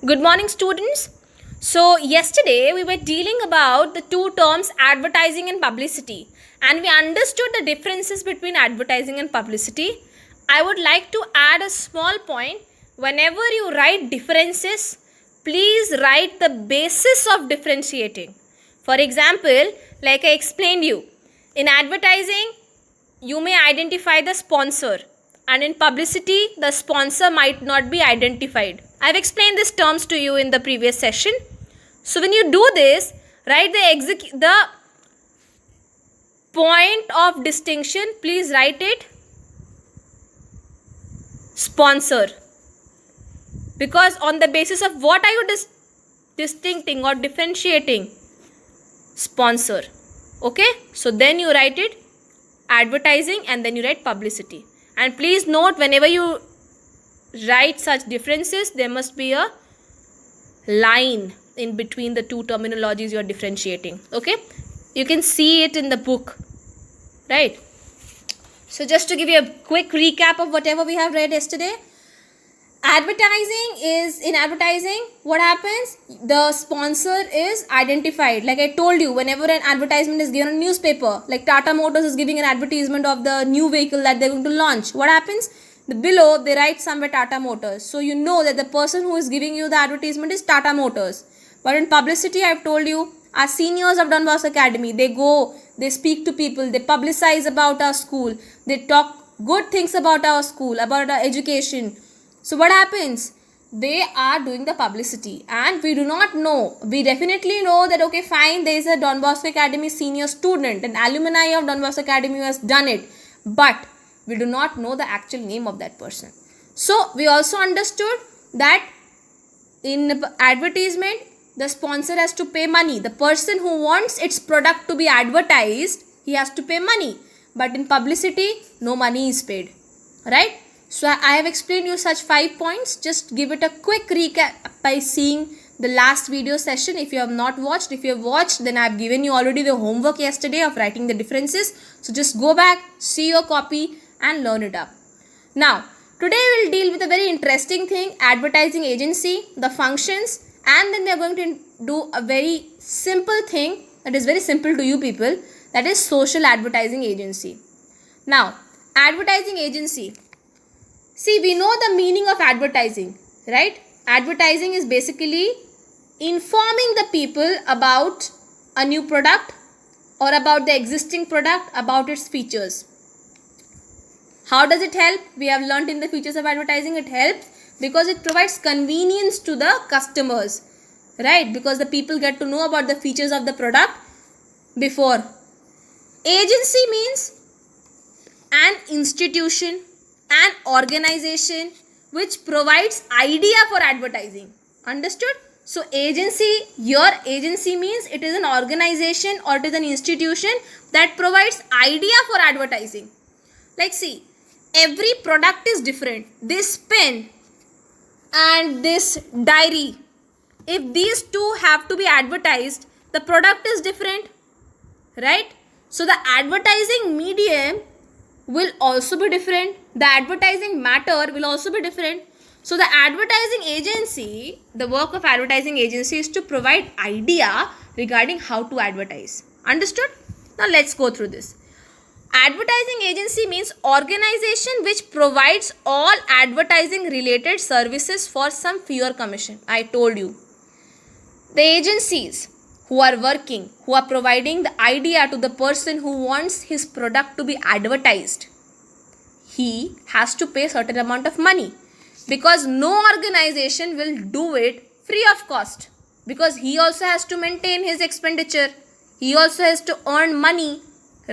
Good morning, students. So, yesterday we were dealing about the two terms advertising and publicity, and we understood the differences between advertising and publicity. I would like to add a small point. Whenever you write differences, please write the basis of differentiating. For example, like I explained you, in advertising, you may identify the sponsor, and in publicity the sponsor might not be identified. I've explained these terms to you in the previous session. So when you do this, write the point of distinction. Please write it sponsor, because on the basis of what are you distincting or differentiating? Sponsor. Okay, so then you write it advertising and then you write publicity. And please note, whenever you write such differences, there must be a line in between the two terminologies you are differentiating. Okay, you can see it in the book, right? So just to give you a quick recap of whatever we have read yesterday, in advertising, what happens? The sponsor is identified. Like I told you, whenever an advertisement is given on newspaper, like Tata Motors is giving an advertisement of the new vehicle that they're going to launch, what happens? Below they write somewhere Tata Motors, so you know that the person who is giving you the advertisement is Tata Motors. But in publicity, I've told you, our seniors of Don Bosco Academy, they go, they speak to people, they publicize about our school, they talk good things about our school, about our education. So what happens? They are doing the publicity, and we do not know. We definitely know that, okay, fine, there is a Don Bosco Academy senior student, an alumni of Don Bosco Academy who has done it, but we do not know the actual name of that person. So we also understood that in advertisement, the sponsor has to pay money. The person who wants its product to be advertised, he has to pay money. But in publicity, no money is paid. Right? So I have explained you such 5 points. Just give it a quick recap by seeing the last video session. If you have not watched, if you have watched, then I have given you already the homework yesterday of writing the differences. So just go back, see your copy and learn it up. Now, today we will deal with a very interesting thing, advertising agency, the functions, and then we are going to do a very simple thing that is very simple to you people, that is social advertising agency. Now, advertising agency. See, we know the meaning of advertising, right? Advertising is basically informing the people about a new product or about the existing product, about its features. How does it help? We have learnt in the features of advertising, it helps because it provides convenience to the customers, right? Because the people get to know about the features of the product before. Agency means an institution, an organization which provides idea for advertising. Understood? So agency, your agency means it is an organization or it is an institution that provides idea for advertising. Like see, every product is different. This pen and this diary, if these two have to be advertised, the product is different, right? So the advertising medium will also be different. The advertising matter will also be different. So the advertising agency, the work of advertising agency is to provide idea regarding how to advertise. Understood? Now let's go through this. Advertising agency means organization which provides all advertising related services for some fee or commission. I told you. The agencies who are working, who are providing the idea to the person who wants his product to be advertised, he has to pay certain amount of money, because no organization will do it free of cost, because he also has to maintain his expenditure, he also has to earn money,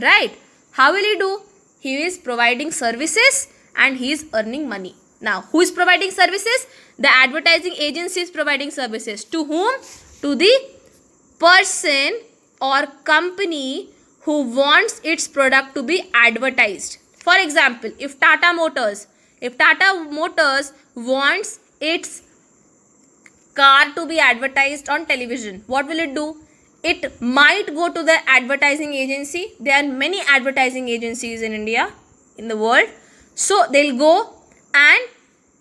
right? How will he do? He is providing services and he is earning money. Now, who is providing services? The advertising agency is providing services. To whom? To the person or company who wants its product to be advertised. For example, if Tata Motors wants its car to be advertised on television, what will it do? It might go to the advertising agency. There are many advertising agencies in India, in the world. So they'll go and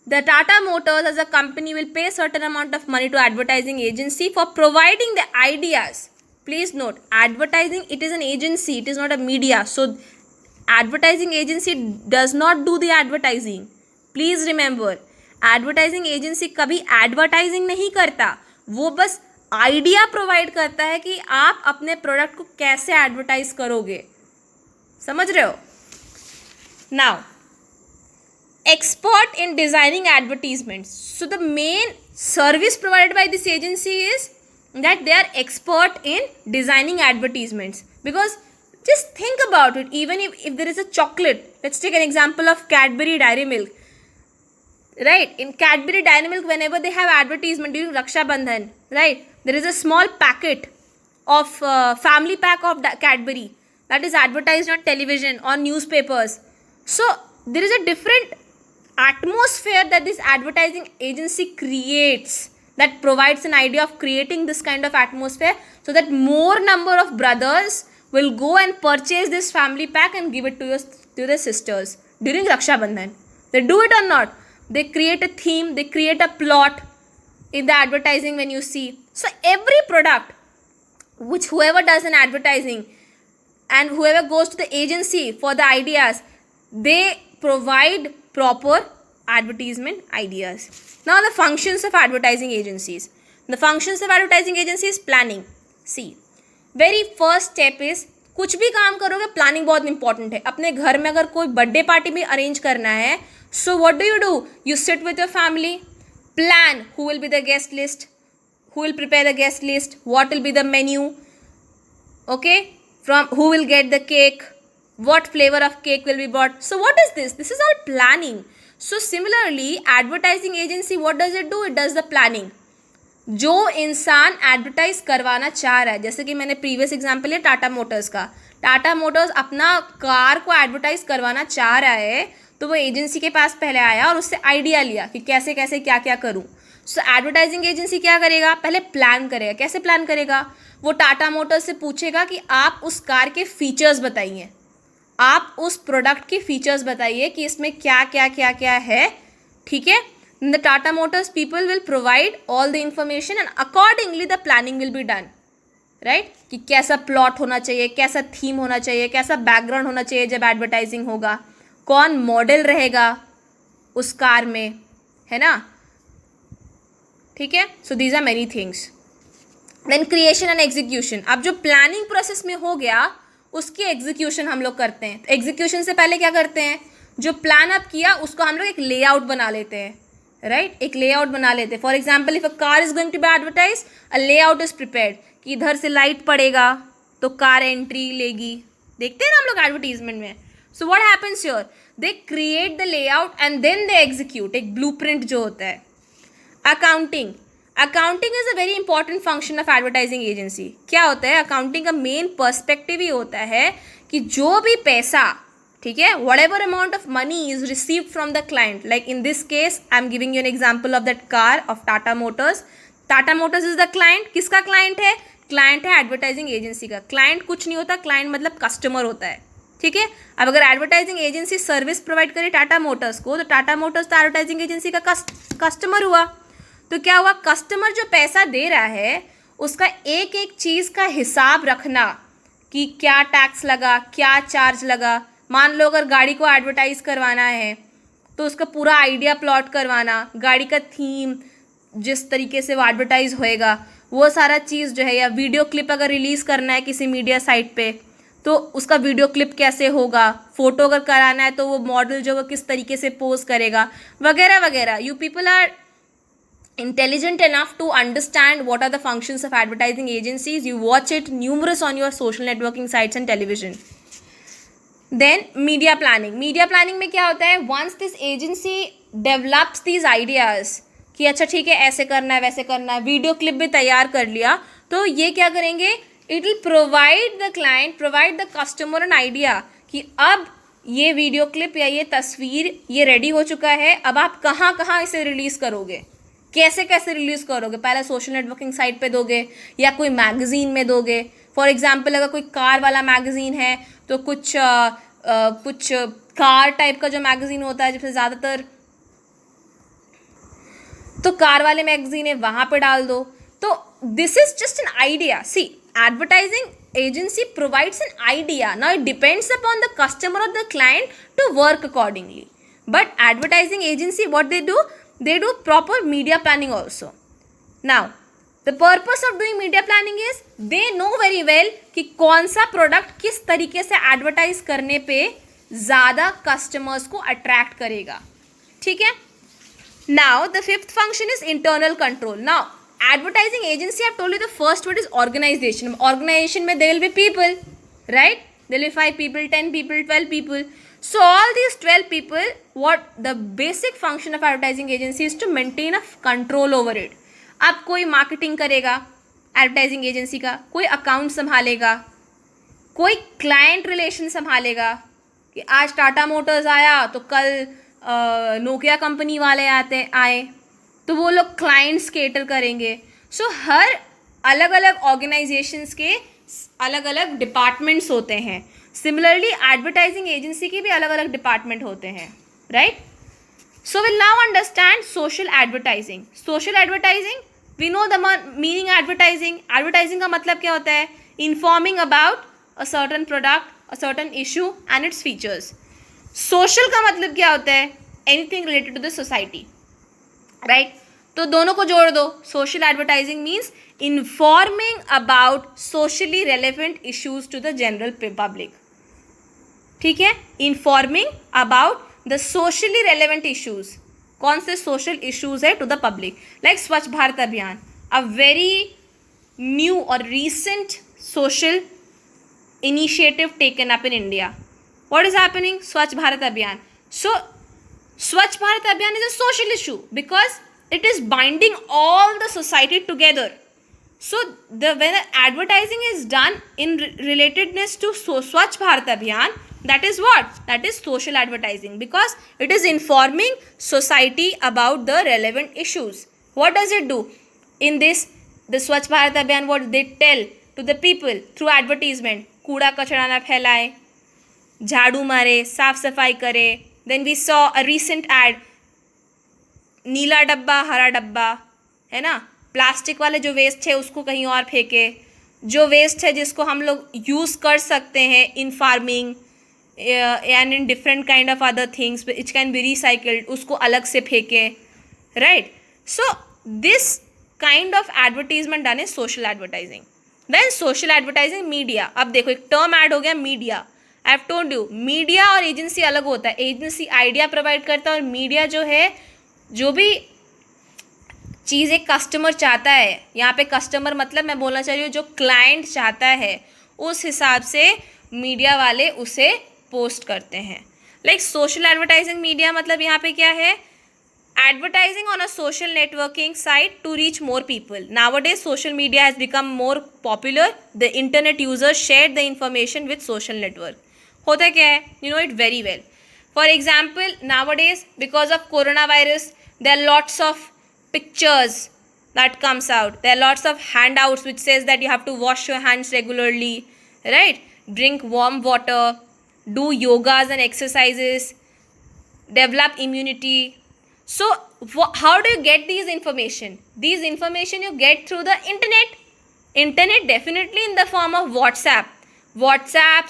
The Tata Motors as a company will pay certain amount of money to advertising agency for providing the ideas. Please note, advertising, it is an agency, it is not a media. So advertising agency does not do the advertising. Please remember, advertising agency कभी advertising नहीं करता, वो बस idea provide करता है कि आप अपने प्रोडक्ट को कैसे एडवर्टाइज करोगे. समझ रहे हो? Now, expert in designing advertisements. So the main service provided by this agency is that they are expert in designing advertisements. Because just think about it, even if there is a chocolate, let's take an example of Cadbury Dairy Milk, right? In Cadbury Dairy Milk, whenever they have advertisement during Raksha Bandhan, right, there is a small packet of family pack of Cadbury that is advertised on television, on newspapers. So there is a different atmosphere that this advertising agency creates, that provides an idea of creating this kind of atmosphere, so that more number of brothers will go and purchase this family pack and give it to their sisters during Raksha Bandhan. They do it or not, they create a theme, they create a plot in the advertising when you see. So every product which whoever does an advertising and whoever goes to the agency for the ideas, they provide proper advertisement ideas. Now the functions of advertising agencies. The functions of advertising agency is planning. See, very first step is, कुछ भी काम करोगे planning बहुत important है. अपने घर में अगर कोई बर्थडे पार्टी भी अरेंज करना है, so what do? You sit with your family, plan who will be the guest list, who will prepare the guest list, what will be the menu, okay, from who will get the cake, what flavor of cake will be bought. So what is this? This is all planning. So similarly, advertising agency, what does it do? It does the planning. जो इंसान advertise करवाना चाह रहा है, जैसे कि मैंने previous example है टाटा मोटर्स का, टाटा मोटर्स अपना कार को एडवर्टाइज करवाना चाह रहा है, तो वो एजेंसी के पास पहले आया और उससे आइडिया लिया कि कैसे कैसे क्या क्या करूं. सो एडवर्टाइजिंग एजेंसी क्या करेगा? पहले प्लान करेगा. कैसे प्लान करेगा? वो टाटा मोटर्स से पूछेगा कि आप उस कार के फीचर्स बताइए, आप उस प्रोडक्ट के फीचर्स बताइए कि इसमें क्या क्या क्या क्या है. ठीक है, the Tata Motors people will provide all the information and accordingly the planning will be done, right. कि कैसा प्लॉट होना चाहिए, कैसा थीम होना चाहिए, कैसा बैकग्राउंड होना चाहिए जब एडवर्टाइजिंग होगा, कौन मॉडल रहेगा उस कार में, है ना. ठीक है, so these are many things. Then creation and execution. अब जो प्लानिंग प्रोसेस में हो गया, उसकी एग्जीक्यूशन हम लोग करते हैं. एग्जीक्यूशन से पहले क्या करते हैं? जो प्लान अप किया उसको हम लोग एक लेआउट बना लेते हैं, राइट. एक लेआउट बना लेते हैं. For example, if a car is going to be advertise, a layout is prepared कि इधर से लाइट पड़ेगा तो कार एंट्री लेगी. देखते हैं ना हम लोग एडवर्टीजमेंट में. So what happens here? They create the layout and then they execute. एक ब्लूप्रिंट जो होता है. Accounting. Accounting is a very important function of advertising agency. क्या होता है? अकाउंटिंग का मेन पर्सपेक्टिव ही होता है कि जो भी पैसा, ठीक है, what ever amount of money is receive from the client, like in this case I am giving you an example of that car of Tata Motors. Tata Motors is the client. किसका client है? क्लाइंट है advertising agency का. Client कुछ नहीं होता, client मतलब customer होता है. ठीक है, अब अगर एडवर्टाइजिंग एजेंसी सर्विस प्रोवाइड करे टाटा मोटर्स को, तो टाटा मोटर्स तो एडवर्टाइजिंग एजेंसी का कस्टमर हुआ. तो क्या हुआ? कस्टमर जो पैसा दे रहा है उसका एक एक चीज़ का हिसाब रखना कि क्या टैक्स लगा, क्या चार्ज लगा. मान लो अगर गाड़ी को एडवर्टाइज करवाना है तो उसका पूरा आइडिया प्लॉट करवाना, गाड़ी का थीम, जिस तरीके से वो एडवर्टाइज होएगा, वो सारा चीज़ जो है, या वीडियो क्लिप अगर रिलीज़ करना है किसी मीडिया साइट पे तो उसका वीडियो क्लिप कैसे होगा, फ़ोटो अगर कराना है तो वो मॉडल जो वो किस तरीके से पोज करेगा, वगैरह वगैरह. You people are intelligent enough to understand what are the functions of advertising agencies. You watch it numerous on your social networking sites and television. Then media planning. Media planning में क्या होता है? Once this agency develops these ideas कि अच्छा ठीक है ऐसे करना है वैसे करना है, वीडियो क्लिप भी तैयार कर लिया, तो ये क्या करेंगे? It will provide the client, provide the customer an idea कि अब ये वीडियो क्लिप या ये तस्वीर ये रेडी हो चुका है, अब आप कहाँ कहाँ इसे रिलीज़ करोगे, कैसे कैसे रिलीज़ करोगे. पहले सोशल नेटवर्किंग साइट पे दोगे या कोई मैगज़ीन में दोगे. फॉर एग्जांपल अगर कोई कार वाला मैगज़ीन है तो कुछ कार टाइप का जो मैगज़ीन होता है, जिसमें ज़्यादातर तो कार वाले मैगजीन है वहां पे डाल दो. तो this is just an idea. See, advertising agency provides an idea. Now it depends upon the customer और the client to work accordingly. But advertising agency what they do proper media planning also. Now the purpose of doing media planning is they know very well कि कौन सा product किस तरीके से advertise करने पे ज़्यादा कस्टमर्स को अट्रैक्ट करेगा. ठीक है. Now the fifth function is internal control. Now advertising agency, I told you the first word is organisation. Organisation में they will be people, right? There will be 5 people, 10 people, 12 people. So all these 12 people, what the basic function of advertising agency is to maintain a control over it. अब कोई marketing करेगा advertising agency का, कोई account संभालेगा, कोई client relation संभालेगा कि आज टाटा मोटर्स आया तो कल नोकिया कंपनी वाले आए तो वो लोग क्लाइंट्स केटर करेंगे. सो हर अलग अलग ऑर्गेनाइजेशंस के अलग अलग डिपार्टमेंट्स होते हैं. सिमिलरली एडवर्टाइजिंग एजेंसी के भी अलग अलग डिपार्टमेंट होते हैं, right? So will now understand social advertising. Social advertising, we know the meaning advertising. Advertising का मतलब क्या होता है? Informing about a certain product, a certain issue and its features. Social का मतलब क्या होता है? Anything related to the society, right? तो दोनों को जोड़ दो. Social advertising means informing about socially relevant issues to the general public. ठीक है. Informing about the socially relevant issues. कौन से सोशल इश्यूज है टू द पब्लिक? लाइक स्वच्छ भारत अभियान, अ वेरी न्यू और recent social initiative taken up in India. What is happening? Swachh Bharat Abhiyan. So Swachh Bharat Abhiyan is a social issue because it is binding all the society together. So when advertising is done in relatedness to Swachh Bharat Abhiyan, that is what? That is social advertising because it is informing society about the relevant issues. What does it do? In this, the Swachh Bharat Abhiyan, what they tell to the people through advertisement, कूड़ा कचरा ना फैलाए, झाड़ू मारे, साफ सफाई करे. Then we saw a recent ad, नीला डब्बा हरा डब्बा, है ना? प्लास्टिक वाले जो वेस्ट है उसको कहीं और फेंके, जो वेस्ट है जिसको हम लोग यूज़ कर सकते हैं in farming and in different kind of other things it can be recycled, उसको अलग से फेंके, right? So this kind of advertisement done is social advertising. Then social advertising media. अब देखो एक टर्म ऐड हो गया media. I have told you media और एजेंसी अलग होता है. एजेंसी आइडिया प्रोवाइड करता है और मीडिया जो है जो भी चीज़ एक कस्टमर चाहता है, यहाँ पे कस्टमर मतलब मैं बोलना चाह रही हूँ जो क्लाइंट चाहता है उस हिसाब से मीडिया वाले उसे पोस्ट करते हैं. लाइक सोशल एडवर्टाइजिंग मीडिया मतलब यहाँ पे क्या है? Advertising on a social networking site to reach more people. Nowadays, social media has become more popular. The internet users share the information with social network. होता क्या है? You know it very well. For example, nowadays, because of coronavirus, there are lots of pictures that comes out. There are lots of handouts which says that you have to wash your hands regularly, right? Drink warm water, do yogas and exercises, develop immunity. So how do you get these information? These information you get through the internet. Internet definitely in the form of WhatsApp,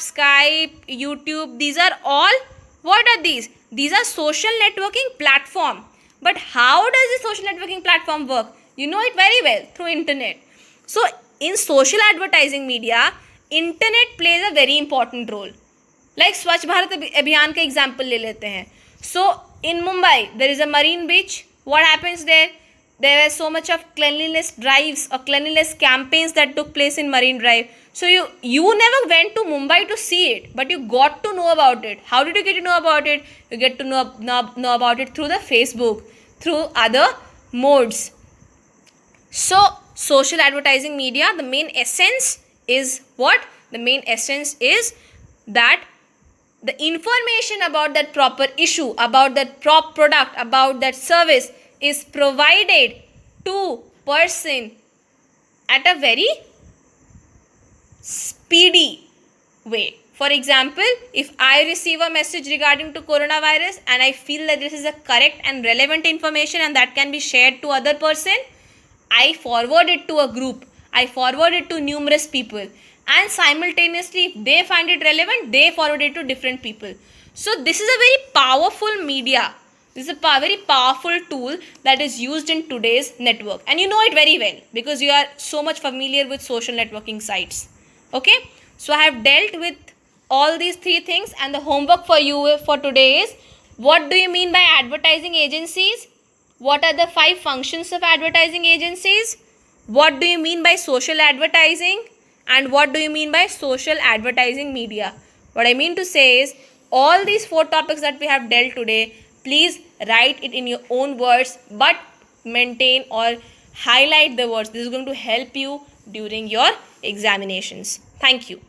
Skype, YouTube. These are all, what are these? These are social networking platform. But how does the social networking platform work? You know it very well, through internet. So in social advertising media, internet plays a very important role. Like Swachh Bharat Abhiyan का example ले लेते हैं. So in Mumbai, there is a marine beach. What happens there? There was so much of cleanliness drives or cleanliness campaigns that took place in Marine Drive. So you never went to Mumbai to see it, but you got to know about it. How did you get to know about it? You get to know about it through the Facebook, through other modes. So social advertising media, the main essence is what? The main essence is that the information about that proper issue, about that prop product, about that service is provided to person at a very speedy way. For example, if I receive a message regarding to coronavirus and I feel that this is a correct and relevant information and that can be shared to other person, I forward it to a group, I forward it to numerous people, and simultaneously if they find it relevant, they forward it to different people. So this is a very powerful media. This is a very powerful tool that is used in today's network, and you know it very well because you are so much familiar with social networking sites. Okay, so I have dealt with all these three things, and the homework for you for today is, what do you mean by advertising agencies? What are the 5 functions of advertising agencies? What do you mean by social advertising? And what do you mean by social advertising media? What I mean to say is, all these 4 topics that we have dealt today, please write it in your own words, but maintain or highlight the words. This is going to help you during your examinations. Thank you.